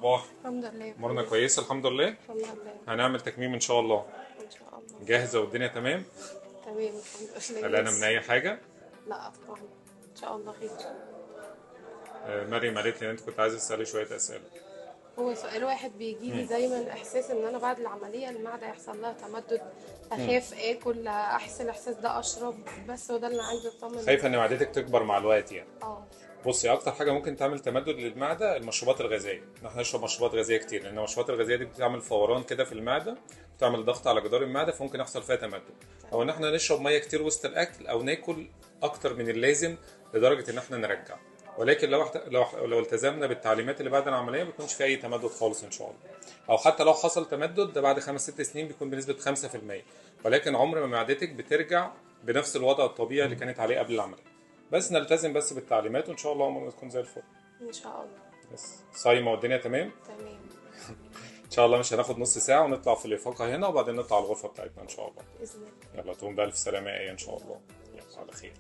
الاخبار؟ الحمد لله. امورنا كويسه الحمد لله. الحمد لله. هنعمل تكميم ان شاء الله. ان شاء الله. جاهزه والدنيا تمام؟ تمام الحمد لله. قلقانه من اي حاجه؟ لا طبعا ان شاء الله خير. مريم قالت لي ان انت كنت عايزه تسالي شويه اسئله. هو سؤال واحد بيجي لي دايما، احساس ان انا بعد العمليه المعده يحصل لها تمدد، اخاف اكل، احس الاحساس ده اشرب، بس هو ده اللي عايزه اطمن. خايفه ان معدتك تكبر مع الوقت يعني؟ اه. بصي، اكتر حاجه ممكن تعمل تمدد للمعده المشروبات الغازيه، ان احنا نشرب مشروبات غازيه كتير، لان المشروبات الغازيه دي بتعمل فوران كده في المعده، بتعمل ضغط على جدار المعده، فممكن يحصل فيها تمدد. او ان احنا نشرب ميه كتير وسط الاكل، او ناكل اكتر من اللازم لدرجه ان احنا نرجع. ولكن لو التزمنا بالتعليمات اللي بعد العمليه ما بيكونش في اي تمدد خالص ان شاء الله. او حتى لو حصل تمدد ده بعد 5-6 سنين بيكون بنسبه 5%، ولكن عمر ما معدتك بترجع بنفس الوضع الطبيعي اللي كانت عليه قبل العمليه. بس نلتزم بس بالتعليمات وان شاء الله امورنا تكون زي الفل. ان شاء الله. بس صايمه والدنيا تمام؟ تمام. ان شاء الله مش هناخد نص ساعه ونطلع في الافاقه هنا، وبعدين نطلع على الغرفه بتاعتنا ان شاء الله. باذن الله. يلا تقوم بألف سلامه يا ايه ان شاء الله. يلا على خير.